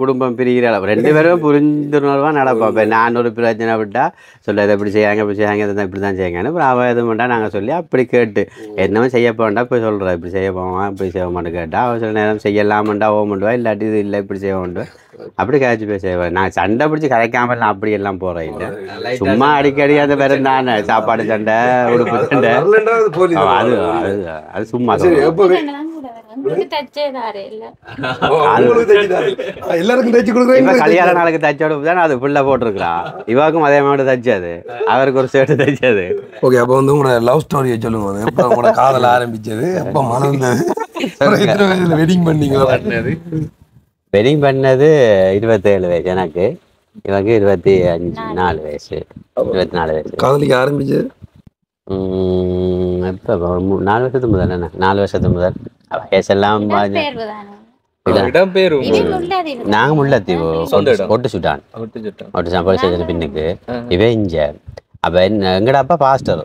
Speaker 3: குடும்பம் பிரிகிற 2 பேரும் புரிந்துணர்வா நடப்போம். இப்போ நான் ஒரு பிரச்சனை விட்டா சொல்ல இதை இப்படி செய்யாங்க இப்படி செய்யாங்க இப்படிதான் செய்யாங்கன்னு அப்புறம் அவ எதுவும் வேண்டா நாங்கள் சொல்லி அப்படி கேட்டு என்னமே செய்ய போண்டா போய் சொல்கிறோம். இப்படி செய்ய போவான் இப்படி செய்ய மாட்டேன் கேட்டா அவன் சில நேரம் செய்யலாமண்டா ஓமண்டுவா, இல்லாட்டி இது இல்லை இப்படி செய்ய மாட்டேன் அப்படி கழிச்சு போய் செய்வேன். நான் சண்டை பிடிச்சி கரைக்காமல் அப்படி எல்லாம் போகிறேன் இல்லை. சும்மா அடிக்கடி அந்த பேரும் தானே சாப்பாடு சண்டை உடுப்பு சண்டை அது அது சும்மா கல்யாண நாளுக்கு தச்ச உடுப்பு தானே அது ஃபுல்லா போட்டிருக்கலாம். இவாக்கும் அதே மாதிரி தச்சது, அவருக்கு ஒரு ஷர்ட் தச்சது.
Speaker 1: ஓகே, அப்போ வந்து உங்களோட லவ் ஸ்டோரியை சொல்லுங்க. எப்போ உங்களோட காதல் ஆரம்பிச்சது, எப்போ மலர்ந்தது, வெட்டிங் பண்ணீங்களா?
Speaker 3: வெட்டிங் பண்ணது 27 வயசு எனக்கு, இவங்க 24 வயசு 24 வயசு.
Speaker 1: காதலிக்க ஆரம்பிச்சது
Speaker 3: இப்போ 4 வருஷத்துக்கு முதல் என்ன 4 வருஷத்துக்கு முதல் வயசெல்லாம் நாங்க முல்லைத்தீவு ஒட்டு சுட்டான் போலீஸ் ஸ்டேஷன் பின்னுக்கு இவன் இஞ்ச. அப்ப எங்கட அப்பா பாஸ்டர்,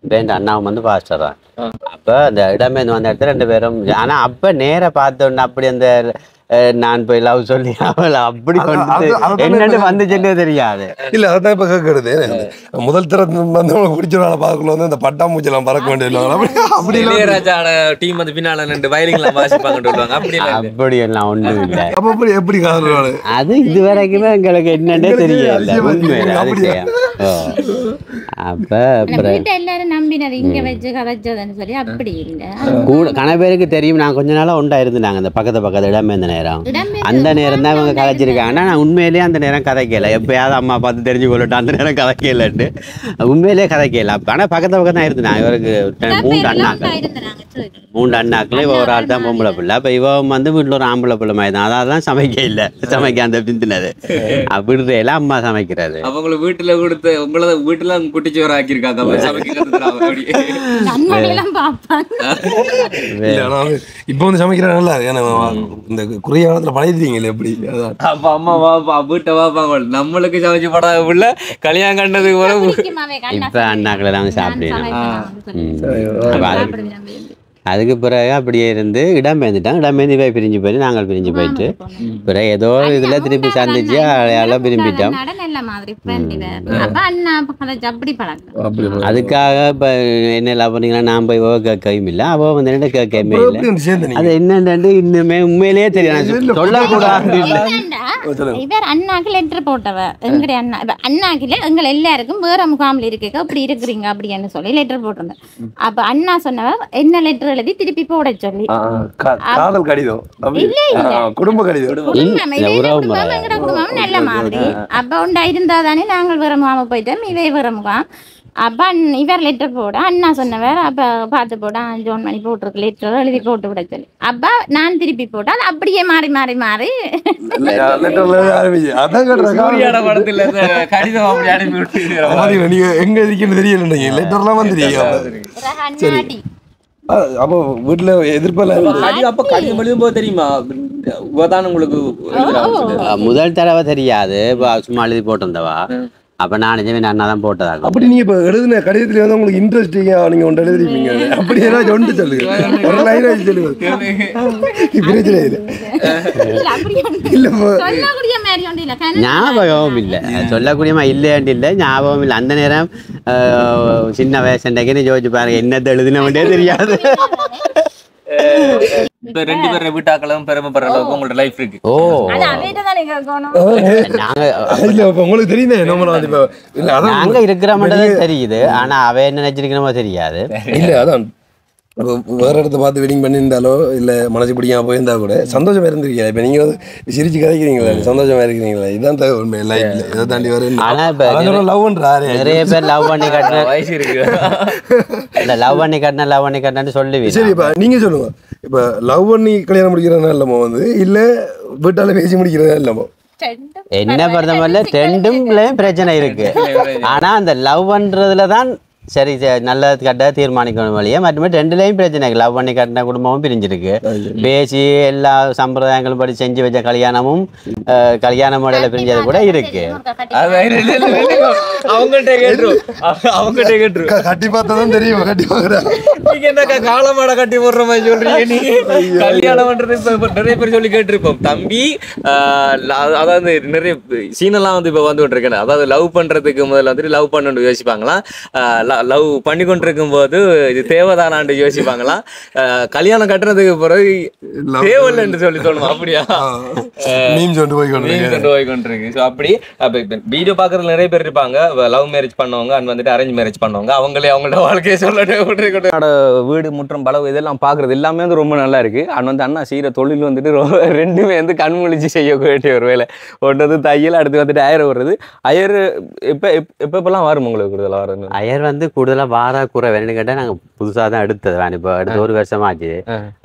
Speaker 3: இப்போ என் அண்ணாவும் வந்து பாஸ்டர் தான். அப்ப அந்த இடமே வந்த இடத்துல 2 பேரும். ஆனா அப்ப நேர பார்த்தோன்னா அப்படி அந்த நான் போய் லவ் சொல்லி அவளை அப்படி என்னன்னு வந்துச்சுன்னே தெரியாது.
Speaker 1: இல்ல அதான் இப்ப கேட்கறது. முதல் தரத்து வந்தவங்க பிடிச்சவங்களை பார்க்கல வந்து இந்த பட்டாம்பூச்சி எல்லாம் பறக்க வேண்டிய
Speaker 2: டீம் வந்து பின்னால 2 வயலிங்லாம் வாசிப்பாங்க.
Speaker 3: அப்படி எல்லாம் ஒண்ணும் இல்லை.
Speaker 1: அப்ப எப்படி காதல்
Speaker 3: அது இது வரைக்குமே எங்களுக்கு என்னன்னே தெரியல உண்மையில. அப்ப
Speaker 7: எல்லாரும் நம்பினது இங்க வச்சு கதைச்சதுன்னு சொல்லி அப்படி இல்லை.
Speaker 3: கூட கன பேருக்கு தெரியும். நான் கொஞ்ச நாளா ஒண்டா இருந்தாங்க அந்த பக்கத்து இடமே இந்த நேரம். அந்த நேரம் தான் இவங்க கதைச்சிருக்காங்க. ஆனா நான் உண்மையிலேயே அந்த நேரம் கதைக்கல. எப்பயாவது அம்மா பார்த்து தெரிஞ்சு கொள்ளட்டும் அந்த நேரம் கதைக்கலட்டு உண்மையிலேயே கதைக்கல. ஆனா பக்கத்து தான் இருந்தாங்க. இவருக்கு 3 அண்ணாக்கள் இவ ஒரு ஆள் தான் பொம்பளை பிள்ளை. அப்ப இவன் வந்து வீட்டுல ஒரு ஆம்பளை பிள்ளை மாதிரி தான். அதான் சமைக்க இல்லை, சமைக்க அந்த பிந்தினது அப்படி எல்லாம் அம்மா சமைக்கிறது.
Speaker 2: அவங்களை வீட்டுல கொடுத்து உங்களை வீட்டுல குட்டிச்சோறு ஆக்கியிருக்காங்க.
Speaker 1: இப்ப வந்து சமைக்கிறாங்க நல்லா. இந்த குறைய காலத்துல பழகிட்டீங்களே எப்படி?
Speaker 2: அப்ப அம்மா வாப்பா வீட்டை வாப்பாங்க, நம்மளுக்கு சமைச்சு படாத பிள்ளை கல்யாணம் கண்டதுக்கு பிறகு
Speaker 3: இப்ப அண்ணாக்களை நாங்க சாப்பிடுவோம். அதுக்கு பிறகு அப்படியே இருந்து இடம்பெயர்ந்துட்டாங்க. இடம்பெயர்ந்து பிரிஞ்சு போயிட்டு நாங்கள் பிரிஞ்சு போயிட்டு பிறகு ஏதோ இதுல திருப்பி சந்திச்சு அடையாளம் விரும்பிட்டோம்.
Speaker 7: நல்ல மாதிரி ஃப்ரெண்ட் இவர் அப்ப அண்ணா கதைச்சு அப்படி பழக்கம்
Speaker 3: அதுக்காக இப்ப என்ன லவ் பண்ணீங்கன்னா நான் போய் கேட்கவும் இல்லை அவ வந்து என்ன கேட்கவே இல்லை
Speaker 1: சேர்ந்து
Speaker 3: அது என்னன்னு இன்னுமே உண்மையிலேயே தெரியும் சொல்லக்கூடாது
Speaker 7: இவர் அண்ணாக்கு லெட்டர் போட்டவ எங்களுடைய அண்ணா இப்ப அண்ணாக்கில எங்களை எல்லாருக்கும் வேற முகாமில் இருக்க அப்படி இருக்கிறீங்க அப்படின்னு சொல்லி லெட்டர் போட்டிருந்தேன் அப்ப அண்ணா சொன்னவ என்ன லெட்டர் எழுதி திருப்பி போட சொல்லி
Speaker 1: காதல் கடிதம்
Speaker 7: இல்ல இல்ல
Speaker 1: குடும்ப கடிதம்
Speaker 7: குடும்பம் எங்கட குடும்பம் நல்ல மாதிரி அப்ப உண்டா இருந்தா தானே நாங்கள் வேற முகாம போயிட்டோம் இவே வேற முகாம் அப்ப இவர் லெட்டர் போட அண்ணா சொன்னவர் அப்ப பார்த்து போட ஜோன் மணி போட்டிருக்கு லெட்டர் எழுதி போட்டு விட சொல்லி அப்ப நான் திருப்பி போட்டா அது அப்படியே மாறி மாறி மாறி
Speaker 1: நீங்க எங்க இருக்கீங்கன்னு தெரியல லெட்டர்லாம் வந்துருக்கீங்க அப்போ வீட்டுல எதிர்ப்பெல்லாம்
Speaker 2: அப்ப கடிதம் எழுதும் போது தெரியுமா இவதான் உங்களுக்கு
Speaker 3: முதல் தடவை தெரியாது சும்மா எழுதி போட்டிருந்தவா அப்ப நான் நிஜமே அண்ணா தான் போட்டதாக
Speaker 1: அப்படி நீங்க இப்ப எழுதுன கடிதத்துல வந்து உங்களுக்கு இன்ட்ரெஸ்டிங்கா நீங்க ஒன்று எழுதிருப்பீங்க அப்படி ஏதாவது ஒன்று சொல்லுங்க ஒரு லைன் வச்சு சொல்லுங்க பிரச்சனை இல்ல
Speaker 3: ஞாபகம் இல்லை சொல்லக்கூடியமா இல்லையாண்டு இல்லை ஞாபகம் இல்லை அந்த நேரம் சின்ன வயசுண்டே ஜோதிச்சு பாருங்க என்னத்தை எழுதினவன்டே தெரியாது
Speaker 2: இப்ப ரெண்டு பேரும் வீட்டாக்களும் பெருமைப்படுற அளவுக்கு உங்களோட லைஃப் இருக்கு
Speaker 1: உங்களுக்கு தெரியுது
Speaker 3: நாங்க இருக்கிற மட்டும் தெரியுது ஆனா அவ என்ன நினைச்சிருக்கிறோமோ தெரியாது
Speaker 1: இல்ல அதான் வேற இடத்த பார்த்து வெட்டிங் பண்ணியிருந்தாலோ இல்ல மனசு பிடிக்காம போயிருந்தா கூட சந்தோஷமா இருந்திருக்கீங்க இப்ப நீங்க சிரிச்சு கதைக்கிறீங்களா சந்தோஷமா இருக்கிறீங்களா இதான் உண்மை லைஃப்ல இதை தாண்டி வர லவ் பண்றாரு
Speaker 3: நிறைய பேர் லவ் பண்ணி கட்டுற வயசு இருக்கு இல்ல லவ் பண்ணி கட்டினு சொல்லுவீங்க
Speaker 1: சரி இப்ப நீங்க சொல்லுங்க இப்ப லவ் பண்ணி கல்யாணம் முடிக்கிறதா இல்லமோ வந்து இல்ல வீட்டால பேசி முடிக்கிறதா இல்லமோ
Speaker 3: என்ன பொறுத்தவரை ரெண்டும்லயும் பிரச்சனை இருக்கு ஆனா அந்த லவ் பண்றதுலதான் சரி நல்லது கட்ட தீர்மானிக்கணும் வழியே மற்றபடி ரெண்டுலேயும் பிரச்சனை லவ் பண்ணி கட்டின குடும்பமும் பிரிஞ்சிருக்கு பேசி எல்லா சம்பிரதாயங்களும் படி செஞ்சு வச்ச கல்யாணமும் கல்யாண முறையில பிரிஞ்சது கூட இருக்கு
Speaker 2: அவங்ககிட்ட கேட்டு
Speaker 1: கட்டி பார்த்தாதான் தெரியும் கட்டி பாக்குறேன்
Speaker 2: காலமாட கட்டி போடுற மாதிரி சொல்றீங்க நீங்க கல்யாணம் பண்றது இப்ப நிறைய பேர் சொல்லி கேட்டிருப்போம் தம்பி அதாவது நிறைய சீனெல்லாம் வந்து இப்ப வந்துட்டு இருக்கேன் அதாவது லவ் பண்றதுக்கு முதல்ல வந்துட்டு லவ் பண்ணணும்னு யோசிப்பாங்களாம் லவ் பண்ணி கொண்டிருக்கும் போது இது தேவைதானான்னு யோசிப்பாங்களாம் கல்யாணம் கட்டுறதுக்கு பிறகு தேவையில்லை என்று சொல்லி சொல்லணும் அப்படியா போய் கொண்டிருக்கு அப்படி வீடியோ பாக்குறது நிறைய பேர் இருப்பாங்க லவ் மேரேஜ் பண்ணவங்க அண்ட் வந்துட்டு அரேஞ்ச் மேரேஜ் பண்ணவங்க அவங்களே அவங்களோட வாழ்க்கையை சொல்லிட்டு வீடு முற்றம் பலவு இதெல்லாம் பாக்குறது எல்லாமே வந்து ரொம்ப நல்லா இருக்கு அண்ட் வந்து அண்ணா செய்யற தொழில் வந்துட்டு ரெண்டுமே வந்து கண்மொழிச்சு செய்ய வேண்டிய ஒரு வேலை ஒன்றது தையல் அடுத்து வந்துட்டு அயர் வருது அயர் எப்பெல்லாம் வரும் உங்களுக்கு கூடுதலாக வரும்
Speaker 3: அயர் வந்து கூடுதலா வாரா கூற வேணும்னு கேட்டா நாங்க புதுசா தான் எடுத்தது வேணும் இப்ப அடுத்த ஒரு வருஷமாச்சு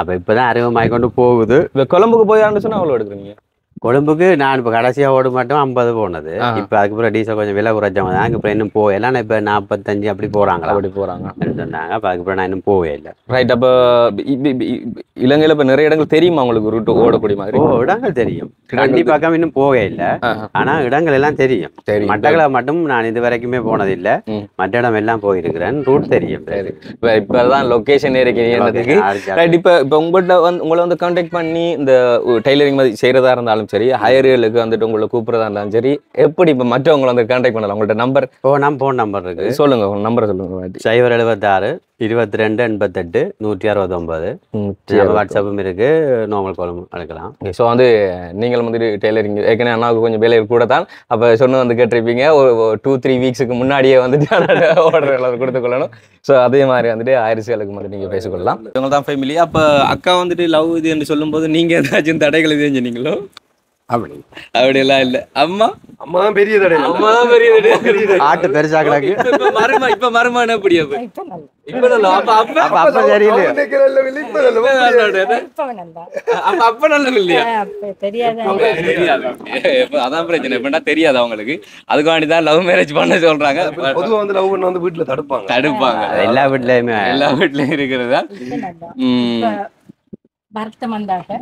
Speaker 3: அப்ப இப்பதான் அறிமுகமாகி கொண்டு போகுது
Speaker 2: கொழம்புக்கு போய் சொன்னா அவ்வளவு எடுக்கிறீங்க
Speaker 3: கொழும்புக்கு நான் இப்போ கடைசியாக ஓடு மட்டும் 50 போனது இப்போ அதுக்கப்புறம் டீசல் கொஞ்சம் விலை குறைச்சவங்க தான் இப்போ இன்னும் போகலாம் நான் இப்போ 45 அப்படி போகிறாங்களா அப்படி போகிறாங்க சொன்னாங்க அப்போ அதுக்கப்புறம் நான் இன்னும் போவே இல்லை
Speaker 2: ரைட் அப்போ இலங்கையில் இப்போ நிறைய இடங்கள் தெரியுமா உங்களுக்கு ரூட்டு ஓடக்கூடிய மாதிரி
Speaker 3: இடங்கள் தெரியும் கண்டிப்பாக இன்னும் போவே இல்லை ஆனால் இடங்கள் எல்லாம் தெரியும் மட்டக்களை மட்டும் நான் இது வரைக்குமே போனதில்லை மற்ற இடம் எல்லாம் போயிருக்கிறேன் ரூட் தெரியும்
Speaker 2: சரி இப்போ தான் லொக்கேஷன் இருக்கிறீங்க ரைட் இப்போ உங்கள்கிட்ட வந்து உங்களை வந்து கான்டாக்ட் பண்ணி இந்த டெய்லரிங் மாதிரி செய்கிறதா இருந்தாலும் சரி ஹையர்களுக்கு வந்துட்டு உங்களை கூப்பிடுறதா இருந்தாலும் சரி எப்படி இப்போ மற்றவங்களை வந்து கான்டாக்ட் பண்ணலாம் உங்கள்ட்ட நம்பர்
Speaker 3: ஃபோன் நம்பர் இருக்கு
Speaker 2: சொல்லுங்க உங்க நம்பரை சொல்லுங்க
Speaker 3: 076 22 88 169 வாட்ஸ்அப்பும் இருக்கு நார்மல் காலும் அழைக்கலாம்
Speaker 2: ஸோ வந்து நீங்கள் வந்துட்டு டெய்லரிங் ஏற்கனவே அண்ணாவுக்கு கொஞ்சம் வேலை கூட தான் அப்போ சொன்ன வந்து கேட்டிருப்பீங்க ஒரு 2-3 வீக்ஸுக்கு முன்னாடியே வந்துட்டு ஆர்டர் கொடுத்துக்கொள்ளணும் ஸோ அதே மாதிரி வந்துட்டு 1000 சேலுக்கு வந்து நீங்கள் பேசிக்கொள்ளலாம் இவங்க தான் ஃபேமிலி அப்போ அக்கா வந்துட்டு லவ் இது என்று சொல்லும்போது நீங்கள் ஏதாச்சும் தடைகள் இது செஞ்சீங்களோ அப்படியெல்லாம் இல்ல அம்மா
Speaker 1: தான் பெரிய தடை
Speaker 3: ஆட்டு பெருசாக்கலாக்கு
Speaker 2: இப்ப மருமான எப்படி அப்ப நல்ல இல்லையா அதான் பிரச்சனை எப்படின்னா தெரியாது அவங்களுக்கு அதுக்காண்டிதான் லவ் மேரேஜ் பண்ண சொல்றாங்க
Speaker 1: பொதுவா வந்து லவ் பண்ண வந்து வீட்டுல தடுப்பாங்க
Speaker 3: எல்லா வீட்லயும்
Speaker 2: இருக்கிறதா
Speaker 8: வருத்தமந்தாக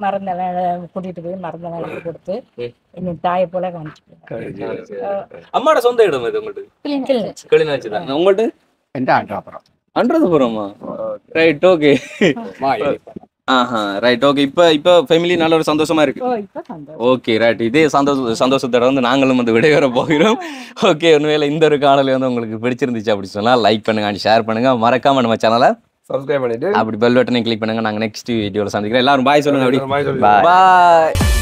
Speaker 8: மறந்தவன் கூட்டிட்டு போய் மறந்தவன் கொடுத்து இன்னும் தாயை போல காமிச்சு
Speaker 2: அம்மாவோட சொந்த இடம் இது உங்களுக்கு கிளிநொச்சி தான் உங்கள்ட்ட அன்றதுபுரமா ரைட் ஓகே ரைட் ஓகே. இப்போ ஃபேமிலி நல்ல ஒரு சந்தோஷமா இருக்கு.
Speaker 8: இப்போ சந்தோஷம்.
Speaker 2: Okay right. இதே சந்தோஷத்தோட வந்து நாங்களும் வந்து விடைபெற போகிறோம். ஓகே, ஒருவேளை இந்த ஒரு காணொலி வந்து உங்களுக்கு பிடிச்சிருந்துச்சு அப்படி சொன்னா லைக் பண்ணுங்க, ஷேர் பண்ணுங்க, மறக்காம நம்ம சேனலை
Speaker 1: சப்ஸ்கிரைப் பண்ணிட்டு
Speaker 2: அப்படி பெல் பட்டனை கிளிக் பண்ணுங்க. நாங்கள் நெக்ஸ்ட் வீடியோவில் சந்திக்கிறோம். எல்லாரும் பாய் சொல்லுங்க. அப்படி
Speaker 1: பாய்.
Speaker 2: பாய்.